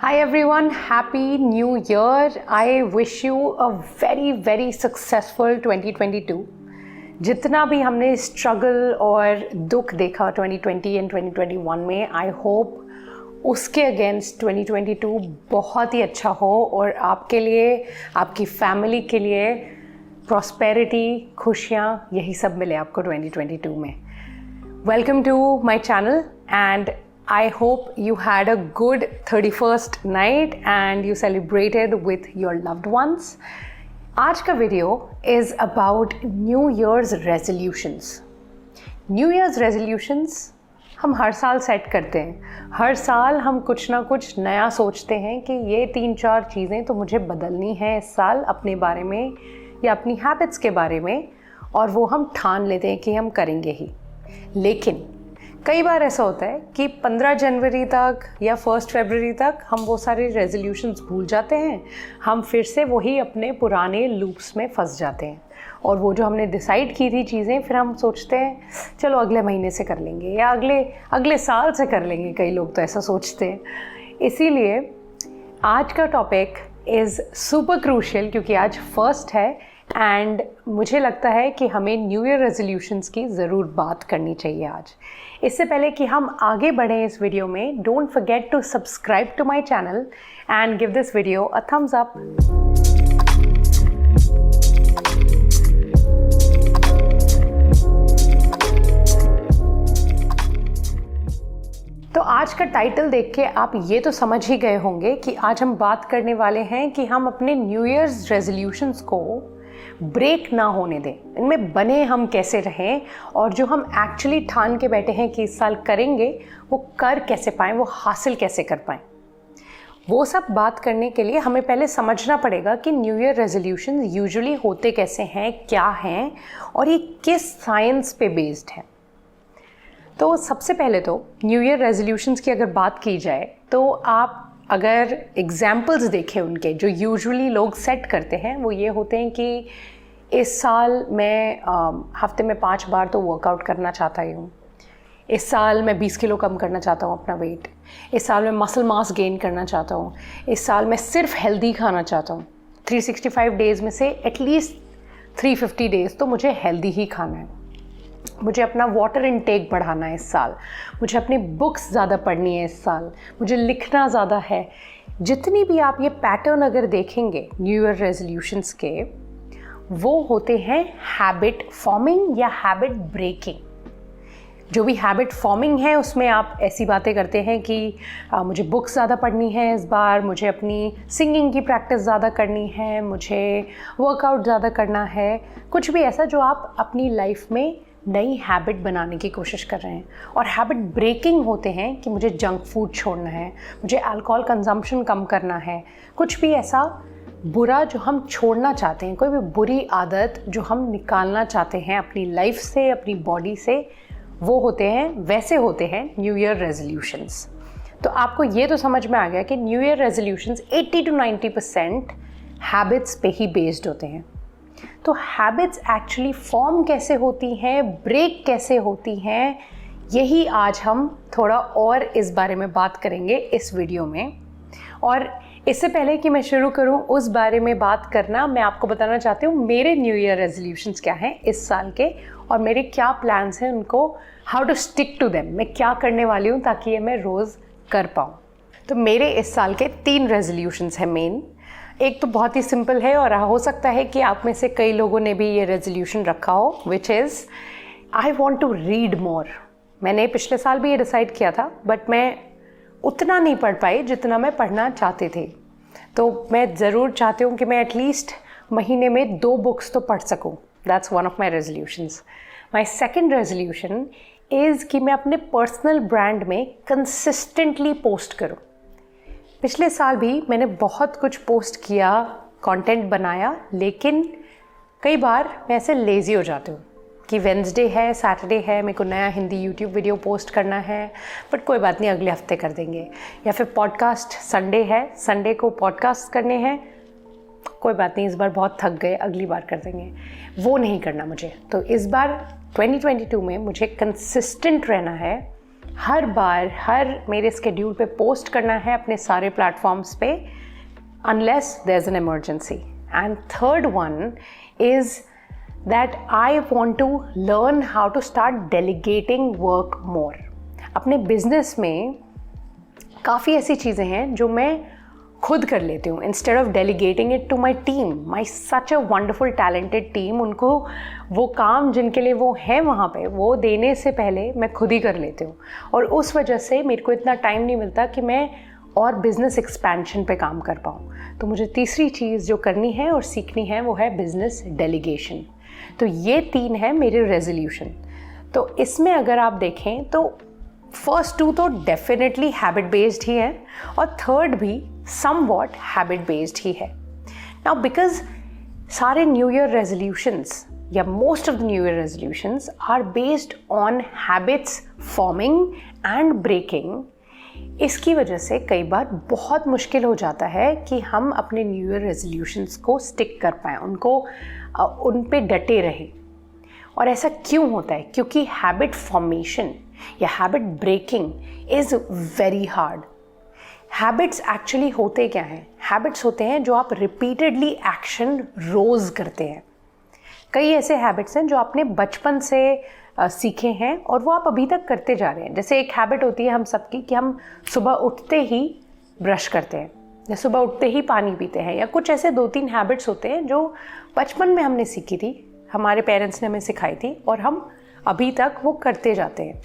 Hi everyone, Happy New Year. I wish you a very successful 2022. जितना भी हमने struggle और दुख देखा 2020 एंड 2021 में, आई होप उसके अगेंस्ट 2022 बहुत ही अच्छा हो और आपके लिए, आपकी फैमिली के लिए प्रॉस्पेरिटी, खुशियाँ, यही सब मिले आपको 2022 में. Welcome to my channel and I hope you had a good 31st night and you celebrated with your loved ones. आज का video is about New Year's resolutions. New Year's resolutions हम हर साल सेट करते हैं. हर साल हम कुछ ना कुछ नया सोचते हैं कि ये 3-4 चीज़ें तो मुझे बदलनी है इस साल अपने बारे में या अपनी हैबिट्स के बारे में, और वो हम ठान लेते हैं कि हम करेंगे ही. लेकिन कई बार ऐसा होता है कि 15 जनवरी तक या 1 फरवरी तक हम वो सारे रेजोल्यूशंस भूल जाते हैं. हम फिर से वही अपने पुराने लूप्स में फंस जाते हैं और वो जो हमने डिसाइड की थी चीज़ें फिर हम सोचते हैं चलो अगले महीने से कर लेंगे या अगले साल से कर लेंगे. कई लोग तो ऐसा सोचते हैं. इसीलिए आज का टॉपिक इज़ सुपर क्रूशियल क्योंकि आज फर्स्ट है एंड मुझे लगता है कि हमें न्यू ईयर रेजोल्यूशंस की ज़रूर बात करनी चाहिए आज. इससे पहले कि हम आगे बढ़ें इस वीडियो में, don't forget to subscribe to my channel and give this video a thumbs up. तो आज का टाइटल देख के आप ये तो समझ ही गए होंगे कि आज हम बात करने वाले हैं कि हम अपने न्यू ईयर्स रेजोल्यूशंस को ब्रेक ना होने दें, इनमें बने हम कैसे रहें और जो हम एक्चुअली ठान के बैठे हैं कि इस साल करेंगे वो कर कैसे पाएँ, वो हासिल कैसे कर पाएँ. वो सब बात करने के लिए हमें पहले समझना पड़ेगा कि न्यू ईयर रेजोल्यूशन यूजुअली होते कैसे हैं, क्या हैं और ये किस साइंस पे बेस्ड है. तो सबसे पहले तो न्यू ईयर रेजोल्यूशंस की अगर बात की जाए तो आप अगर एग्जाम्पल्स देखें उनके जो यूजुअली लोग सेट करते हैं वो ये होते हैं कि इस साल मैं हफ्ते में 5 बार तो वर्कआउट करना चाहता ही हूँ. इस साल मैं 20 किलो कम करना चाहता हूँ अपना वेट. इस साल मैं मसल मास गेन करना चाहता हूँ. इस साल मैं सिर्फ हेल्दी खाना चाहता हूँ. 365 डेज़ में से एटलीस्ट 350 डेज़ तो मुझे हेल्दी ही खाना है. मुझे अपना वाटर इनटेक बढ़ाना है इस साल. मुझे अपनी बुक्स ज़्यादा पढ़नी है इस साल. मुझे लिखना ज़्यादा है. जितनी भी आप ये पैटर्न अगर देखेंगे न्यू ईयर रेजोल्यूशंस के, वो होते हैं हैबिट फॉर्मिंग या हैबिट ब्रेकिंग. जो भी हैबिट फॉर्मिंग है उसमें आप ऐसी बातें करते हैं कि मुझे बुक्स ज़्यादा पढ़नी है इस बार, मुझे अपनी सिंगिंग की प्रैक्टिस ज़्यादा करनी है, मुझे वर्कआउट ज़्यादा करना है. कुछ भी ऐसा जो आप अपनी लाइफ में नई हैबिट बनाने की कोशिश कर रहे हैं. और हैबिट ब्रेकिंग होते हैं कि मुझे जंक फूड छोड़ना है, मुझे अल्कोहल कंजम्पशन कम करना है. कुछ भी ऐसा बुरा जो हम छोड़ना चाहते हैं, कोई भी बुरी आदत जो हम निकालना चाहते हैं अपनी लाइफ से, अपनी बॉडी से, वो होते हैं, वैसे होते हैं न्यू ईयर रेजोल्यूशंस. तो आपको ये तो समझ में आ गया कि new year resolutions 80 to 90% habits पे ही बेस्ड होते हैं. तो हैबिट्स एक्चुअली फॉर्म कैसे होती हैं, ब्रेक कैसे होती हैं, यही आज हम थोड़ा और इस बारे में बात करेंगे इस वीडियो में. और इससे पहले कि मैं शुरू करूं उस बारे में बात करना, मैं आपको बताना चाहती हूँ मेरे न्यू ईयर रेजोल्यूशंस क्या हैं इस साल के और मेरे क्या प्लान्स हैं, उनको how to stick to them, मैं क्या करने वाली हूँ ताकि ये मैं रोज़ कर पाऊँ. तो मेरे इस साल के 3 रेजोल्यूशंस हैं मेन. एक तो बहुत ही सिंपल है और हो सकता है कि आप में से कई लोगों ने भी ये रेजोल्यूशन रखा हो, which is I want to read more. मैंने पिछले साल भी ये डिसाइड किया था बट मैं उतना नहीं पढ़ पाई जितना मैं पढ़ना चाहती थी. तो मैं ज़रूर चाहती हूँ कि मैं एटलीस्ट महीने में 2 बुक्स तो पढ़ सकूँ. That's one of my resolutions. My second resolution is कि मैं अपने पर्सनल ब्रांड में कंसिस्टेंटली पोस्ट करूँ. पिछले साल भी मैंने बहुत कुछ पोस्ट किया, कंटेंट बनाया, लेकिन कई बार मैं ऐसे लेज़ी हो जाती हूँ कि वेडनेसडे है, सैटरडे है, मेरे को नया हिंदी यूट्यूब वीडियो पोस्ट करना है, बट कोई बात नहीं अगले हफ्ते कर देंगे. या फिर पॉडकास्ट संडे है, संडे को पॉडकास्ट करने हैं, कोई बात नहीं इस बार बहुत थक गए, अगली बार कर देंगे. वो नहीं करना मुझे. तो इस बार 2022 में मुझे कंसिस्टेंट रहना है हर बार हर मेरे स्केड्यूल पे पोस्ट करना है अपने सारे प्लेटफॉर्म्स पे, unless there's an emergency. And third one is that I want to learn how to start delegating work more. अपने बिजनेस में काफ़ी ऐसी चीज़ें हैं जो मैं खुद कर लेती हूँ instead of delegating it to my team, my such a wonderful talented team. उनको वो काम जिनके लिए वो हैं वहाँ पे वो देने से पहले मैं खुद ही कर लेती हूँ, और उस वजह से मेरे को इतना टाइम नहीं मिलता कि मैं और बिज़नेस एक्सपेंशन पे काम कर पाऊँ। तो मुझे तीसरी चीज़ जो करनी है और सीखनी है वो है बिज़नेस डेलीगेशन। तो ये 3 है मेरे रेजोल्यूशन। तो इसमें अगर आप देखें तो फर्स्ट 2 तो डेफिनेटली हैबिट बेस्ड ही है, और थर्ड भी समवॉट हैबिट बेस्ड ही है। नाउ बिकॉज सारे न्यू ईयर रेजोल्यूशंस या most of the new year resolutions are based on habits forming and breaking, इसकी वजह से कई बार बहुत मुश्किल हो जाता है कि हम अपने न्यू ईयर रेजोल्यूशंस को स्टिक कर पाएँ, उन पे डटे रहें। और ऐसा क्यों होता है? क्योंकि हैबिट फॉर्मेशन या habit breaking is very hard. Habits actually होते क्या हैं? हैबिट्स होते हैं जो आप रिपीटेडली एक्शन रोज़ करते हैं। कई ऐसे हैबिट्स हैं जो आपने बचपन से सीखे हैं और वो आप अभी तक करते जा रहे हैं। जैसे एक हैबिट होती है हम सबकी कि हम सुबह उठते ही ब्रश करते हैं या सुबह उठते ही पानी पीते हैं, या कुछ ऐसे 2-3 हैबिट्स होते हैं जो बचपन में हमने सीखी थी, हमारे पेरेंट्स ने हमें सिखाई थी और हम अभी तक वो करते जाते हैं,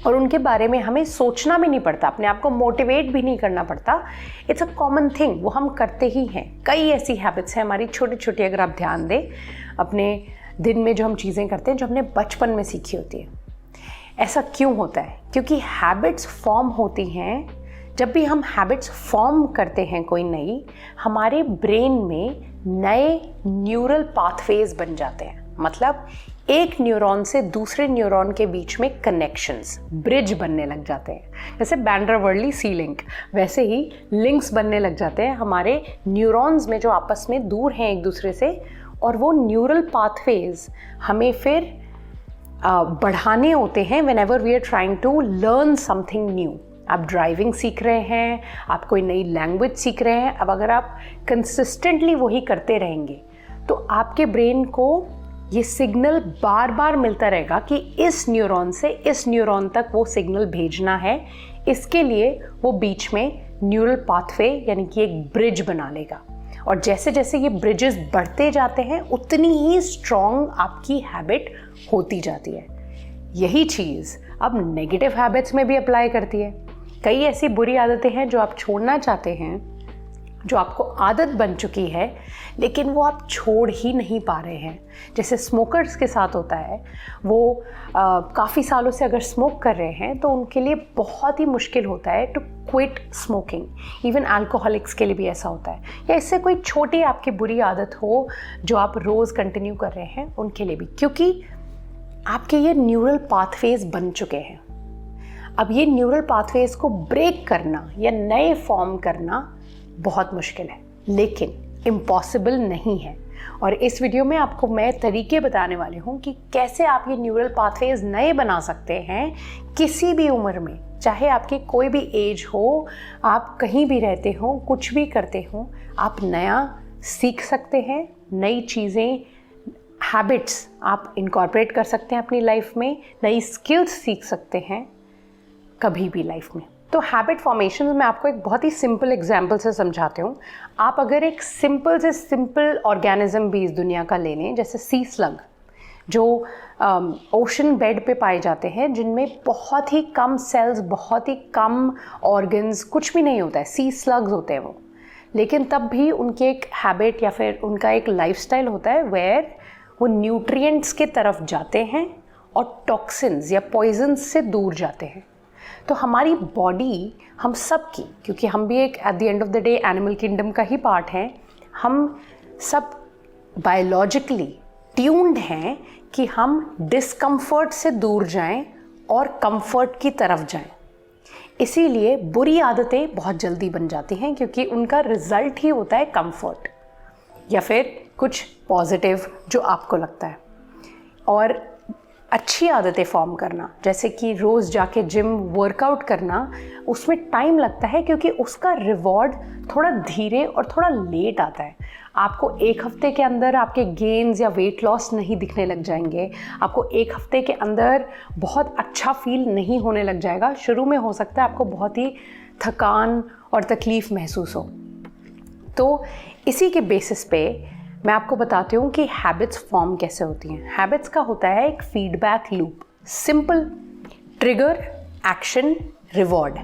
और उनके बारे में हमें सोचना भी नहीं पड़ता, अपने आप को मोटिवेट भी नहीं करना पड़ता। इट्स अ कॉमन थिंग, वो हम करते ही हैं। कई ऐसी हैबिट्स हैं हमारी छोटी छोटी, अगर आप ध्यान दें अपने दिन में जो हम चीज़ें करते हैं जो हमने बचपन में सीखी होती है। ऐसा क्यों होता है? क्योंकि हैबिट्स फॉर्म होती हैं, जब भी हम हैबिट्स फॉर्म करते हैं कोई नई, हमारे ब्रेन में नए न्यूरल पाथवेज बन जाते हैं। मतलब एक न्यूरॉन से दूसरे न्यूरॉन के बीच में कनेक्शंस, ब्रिज बनने लग जाते हैं। जैसे वैन-डर-वाल्स सी लिंक, वैसे ही लिंक्स बनने लग जाते हैं हमारे न्यूरॉन्स में जो आपस में दूर हैं एक दूसरे से, और वो न्यूरल पाथवेज हमें फिर बढ़ाने होते हैं whenever we are trying to learn something new. आप ड्राइविंग सीख रहे हैं, आप कोई नई लैंग्वेज सीख रहे हैं, अब अगर आप कंसिस्टेंटली वही करते रहेंगे तो आपके ब्रेन को ये सिग्नल बार बार मिलता रहेगा कि इस न्यूरॉन से इस न्यूरॉन तक वो सिग्नल भेजना है। इसके लिए वो बीच में न्यूरल पाथवे यानी कि एक ब्रिज बना लेगा, और जैसे जैसे ये ब्रिजेस बढ़ते जाते हैं उतनी ही स्ट्रॉन्ग आपकी हैबिट होती जाती है। यही चीज़ अब नेगेटिव हैबिट्स में भी अप्लाई करती है। कई ऐसी बुरी आदतें हैं जो आप छोड़ना चाहते हैं, जो आपको आदत बन चुकी है, लेकिन वो आप छोड़ ही नहीं पा रहे हैं। जैसे स्मोकर्स के साथ होता है, वो काफ़ी सालों से अगर स्मोक कर रहे हैं तो उनके लिए बहुत ही मुश्किल होता है to quit smoking. Even alcoholics के लिए भी ऐसा होता है, या इससे कोई छोटी आपकी बुरी आदत हो जो आप रोज़ कंटिन्यू कर रहे हैं उनके लिए भी, क्योंकि आपके ये न्यूरल पाथवेज बन चुके हैं। अब ये न्यूरल पाथवेज को ब्रेक करना या नए फॉर्म करना बहुत मुश्किल है, लेकिन इम्पॉसिबल नहीं है। और इस वीडियो में आपको मैं तरीके बताने वाली हूँ कि कैसे आप ये न्यूरल पाथवेज नए बना सकते हैं किसी भी उम्र में, चाहे आपकी कोई भी एज हो, आप कहीं भी रहते हो, कुछ भी करते हो, आप नया सीख सकते हैं। नई चीज़ें, हैबिट्स आप इनकॉर्पोरेट कर सकते हैं अपनी लाइफ में, नई स्किल्स सीख सकते हैं कभी भी लाइफ में। तो हैबिट फॉर्मेशन में आपको एक बहुत ही सिंपल एग्जांपल से समझाती हूँ। आप अगर एक सिंपल से सिंपल ऑर्गेनिज्म भी इस दुनिया का ले लें, जैसे सी स्लग, जो ओशन बेड पे पाए जाते हैं, जिनमें बहुत ही कम सेल्स, बहुत ही कम ऑर्गन्स, कुछ भी नहीं होता है, सी स्लग्स होते हैं वो, लेकिन तब भी उनकी एक हैबिट या फिर उनका एक लाइफस्टाइल होता है वेयर वो न्यूट्रिएंट्स के तरफ जाते हैं और टॉक्सिन्स या पॉइजन्स से दूर जाते हैं। तो हमारी बॉडी, हम सब की, क्योंकि हम भी एक at the end of the day animal kingdom का ही पार्ट हैं, हम सब बायोलॉजिकली ट्यून्ड हैं कि हम डिस्कम्फर्ट से दूर जाएं और कंफर्ट की तरफ जाएं। इसीलिए बुरी आदतें बहुत जल्दी बन जाती हैं, क्योंकि उनका रिजल्ट ही होता है कंफर्ट या फिर कुछ पॉजिटिव जो आपको लगता है। और अच्छी आदतें फॉर्म करना, जैसे कि रोज़ जाके जिम वर्कआउट करना, उसमें टाइम लगता है क्योंकि उसका रिवॉर्ड थोड़ा धीरे और थोड़ा लेट आता है। आपको एक हफ्ते के अंदर आपके गेन्स या वेट लॉस नहीं दिखने लग जाएंगे, आपको एक हफ्ते के अंदर बहुत अच्छा फील नहीं होने लग जाएगा। शुरू में हो सकता है आपको बहुत ही थकान और तकलीफ़ महसूस हो। तो इसी के बेसिस पे मैं आपको बताती हूँ कि हैबिट्स फॉर्म कैसे होती हैं। हैबिट्स का होता है एक feedback loop, simple, trigger, action, reward.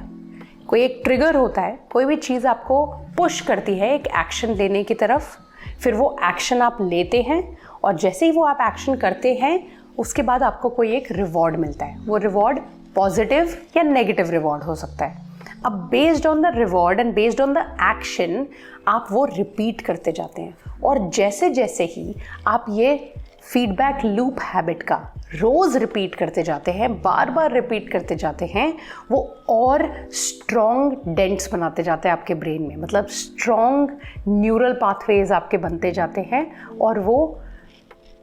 कोई एक ट्रिगर होता है, कोई भी चीज़ आपको पुश करती है एक एक्शन लेने की तरफ, फिर वो एक्शन आप लेते हैं और जैसे ही वो आप एक्शन करते हैं उसके बाद आपको कोई एक रिवॉर्ड मिलता है। वो रिवॉर्ड पॉजिटिव या नेगेटिव रिवॉर्ड हो सकता है। अब based on the reward and based on the action आप वो रिपीट करते जाते हैं और जैसे जैसे ही आप ये फीडबैक लूप हैबिट का रोज़ रिपीट करते जाते हैं, बार बार रिपीट करते जाते हैं, वो और स्ट्रॉन्ग डेंट्स बनाते जाते हैं आपके ब्रेन में, मतलब स्ट्रॉन्ग न्यूरल पाथवेज आपके बनते जाते हैं और वो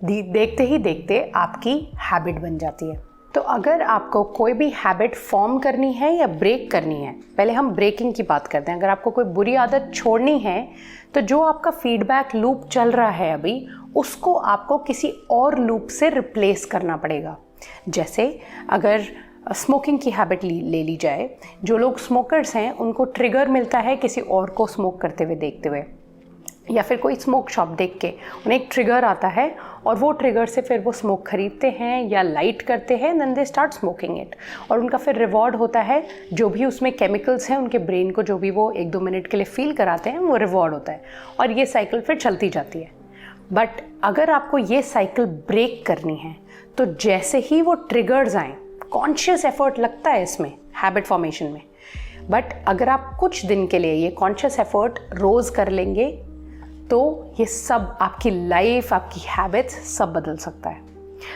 देखते ही देखते आपकी हैबिट बन जाती है। तो अगर आपको कोई भी हैबिट फॉर्म करनी है या ब्रेक करनी है, पहले हम ब्रेकिंग की बात करते हैं। अगर आपको कोई बुरी आदत छोड़नी है तो जो आपका फीडबैक लूप चल रहा है अभी, उसको आपको किसी और लूप से रिप्लेस करना पड़ेगा। जैसे अगर स्मोकिंग की हैबिट ले ली जाए, जो लोग स्मोकर्स हैं उनको ट्रिगर मिलता है किसी और को स्मोक करते हुए देखते हुए, या फिर कोई स्मोक शॉप देख के उन्हें एक ट्रिगर आता है और वो ट्रिगर से फिर वो स्मोक खरीदते हैं या लाइट करते हैं, then they start smoking it. और उनका फिर रिवॉर्ड होता है, जो भी उसमें केमिकल्स हैं उनके ब्रेन को जो भी वो 1-2 मिनट के लिए फील कराते हैं, वो रिवॉर्ड होता है और ये साइकिल फिर चलती जाती है। बट अगर आपको ये साइकिल ब्रेक करनी है तो जैसे ही वो ट्रिगर्स आएँ, कॉन्शियस एफर्ट लगता है इसमें हैबिट फॉर्मेशन में, बट अगर आप कुछ दिन के लिए ये कॉन्शियस एफर्ट रोज़ कर लेंगे तो ये सब आपकी लाइफ, आपकी हैबिट्स सब बदल सकता है।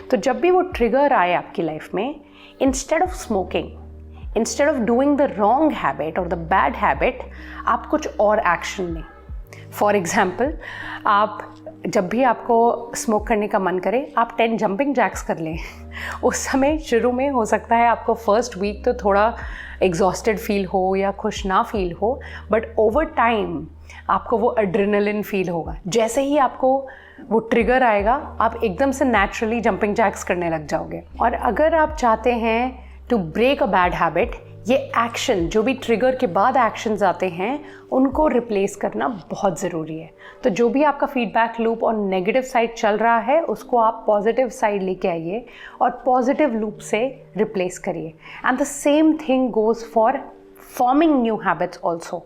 तो जब भी वो ट्रिगर आए आपकी लाइफ में, instead of smoking, instead of doing the wrong habit और द बैड हैबिट, आप कुछ और एक्शन लें। फॉर एग्जाम्पल, आप जब भी आपको स्मोक करने का मन करे, आप 10 जंपिंग जैक्स कर लें। उस समय शुरू में हो सकता है आपको फर्स्ट वीक तो थोड़ा एग्जॉस्टेड फील हो या खुश ना फील हो, बट ओवर टाइम आपको वो एड्रेनलिन फील होगा। जैसे ही आपको वो ट्रिगर आएगा, आप एकदम से नेचुरली जंपिंग जैक्स करने लग जाओगे। और अगर आप चाहते हैं to break a bad habit, ये एक्शन, जो भी ट्रिगर के बाद एक्शंस आते हैं, उनको रिप्लेस करना बहुत ज़रूरी है। तो जो भी आपका फीडबैक लूप और नेगेटिव साइड चल रहा है, उसको आप पॉजिटिव साइड लेके आइए और पॉजिटिव लूप से रिप्लेस करिए। And the same thing goes for forming new habits also.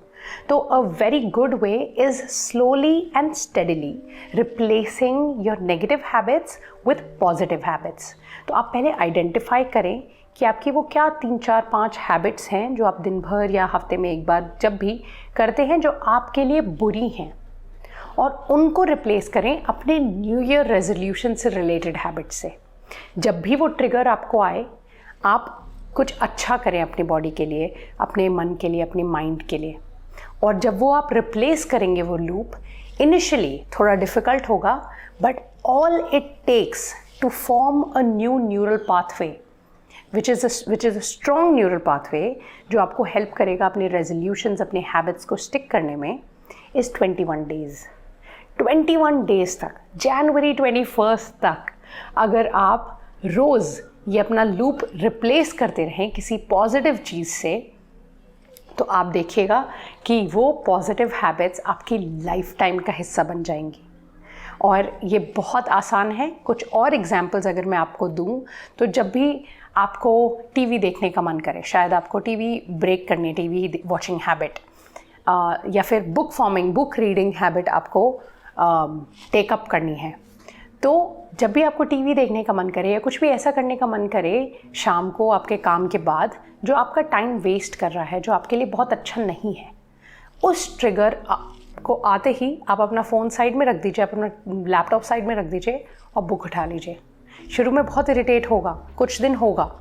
तो a very good way is slowly and steadily replacing your negative habits with positive habits. तो आप पहले आइडेंटिफाई करें कि आपकी वो क्या 3, 4, 5 हैबिट्स हैं जो आप दिन भर या हफ्ते में एक बार जब भी करते हैं, जो आपके लिए बुरी हैं, और उनको रिप्लेस करें अपने न्यू ईयर रेजोल्यूशन से रिलेटेड हैबिट्स से। जब भी वो ट्रिगर आपको आए, आप कुछ अच्छा करें अपनी बॉडी के लिए, अपने मन के लिए, अपने माइंड के लिए। और जब वो आप रिप्लेस करेंगे वो लूप, इनिशियली थोड़ा डिफ़िकल्ट होगा, but all it takes to form a new neural pathway which is a strong neural pathway, जो आपको हेल्प करेगा अपने रेजोल्यूशंस, अपने हैबिट्स को स्टिक करने में, इज़ 21 डेज़। 21 डेज़ तक, जनवरी 21 तक अगर आप रोज़ ये अपना लूप रिप्लेस करते रहें किसी पॉजिटिव चीज़ से, तो आप देखिएगा कि वो पॉजिटिव हैबिट्स आपकी लाइफ टाइम का हिस्सा बन जाएंगी। और ये बहुत आसान है। कुछ और एग्जांपल्स अगर मैं आपको दूं, तो जब भी आपको टीवी देखने का मन करे, शायद आपको टीवी ब्रेक करनी है, टीवी वॉचिंग हैबिट, या फिर बुक रीडिंग हैबिट आपको टेकअप करनी है, तो जब भी आपको टीवी देखने का मन करे या कुछ भी ऐसा करने का मन करे शाम को आपके काम के बाद, जो आपका टाइम वेस्ट कर रहा है, जो आपके लिए बहुत अच्छा नहीं है, उस ट्रिगर को आते ही आप अपना फ़ोन साइड में रख दीजिए, अपना लैपटॉप साइड में रख दीजिए और बुक उठा लीजिए। शुरू में बहुत इरिटेट होगा, कुछ दिन होगा,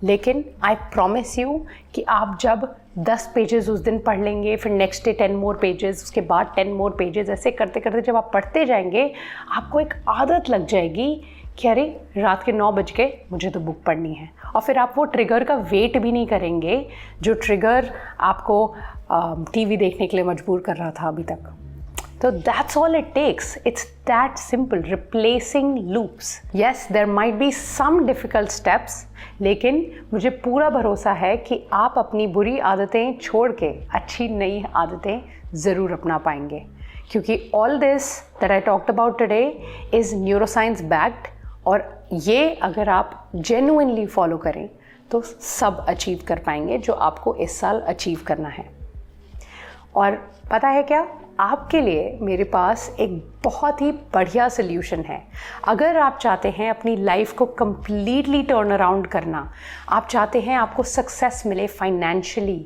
लेकिन आई प्रॉमिस यू कि आप जब 10 पेजेस उस दिन पढ़ लेंगे, फिर नेक्स्ट डे 10 मोर पेजेस, उसके बाद 10 मोर पेजेस, ऐसे करते करते जब आप पढ़ते जाएंगे, आपको एक आदत लग जाएगी कि अरे रात के 9 बज गए, मुझे तो बुक पढ़नी है, और फिर आप वो ट्रिगर का वेट भी नहीं करेंगे जो ट्रिगर आपको टीवी देखने के लिए मजबूर कर रहा था अभी तक। तो that's all it takes, it's that simple, replacing loops. Yes, there might be some difficult steps, लेकिन मुझे पूरा भरोसा है कि आप अपनी बुरी आदतें छोड़ के अच्छी नई आदतें ज़रूर अपना पाएंगे, क्योंकि all this that I talked about today is neuroscience backed, और ये अगर आप जेन्युइनली फॉलो करें तो सब अचीव कर पाएंगे जो आपको इस साल अचीव करना है। और पता है क्या, आपके लिए मेरे पास एक बहुत ही बढ़िया सोल्यूशन है। अगर आप चाहते हैं अपनी लाइफ को कंप्लीटली टर्न अराउंड करना, आप चाहते हैं आपको सक्सेस मिले फाइनेंशियली,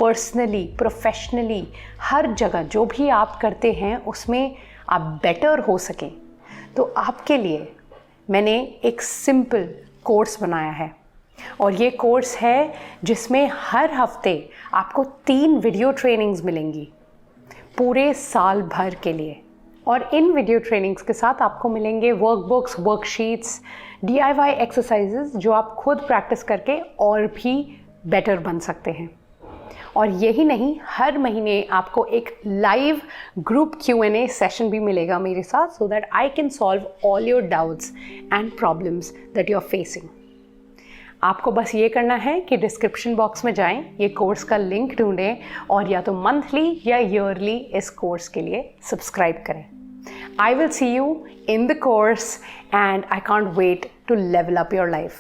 पर्सनली, प्रोफेशनली, हर जगह जो भी आप करते हैं उसमें आप बेटर हो सकें, तो आपके लिए मैंने एक सिंपल कोर्स बनाया है। और ये कोर्स है जिसमें हर हफ्ते आपको 3 वीडियो ट्रेनिंग्स मिलेंगी पूरे साल भर के लिए। और इन वीडियो ट्रेनिंग्स के साथ आपको मिलेंगे वर्कबुक्स, वर्कशीट्स, DIY एक्सरसाइजेस जो आप खुद प्रैक्टिस करके और भी बेटर बन सकते हैं। और यही नहीं, हर महीने आपको एक लाइव ग्रुप Q&A सेशन भी मिलेगा मेरे साथ, so that I can solve all your doubts and problems that you are facing. आपको बस ये करना है कि डिस्क्रिप्शन बॉक्स में जाएं, ये कोर्स का लिंक ढूंढें और या तो मंथली या ईयरली इस कोर्स के लिए सब्सक्राइब करें। I will see you in the course and I can't wait to level up your life.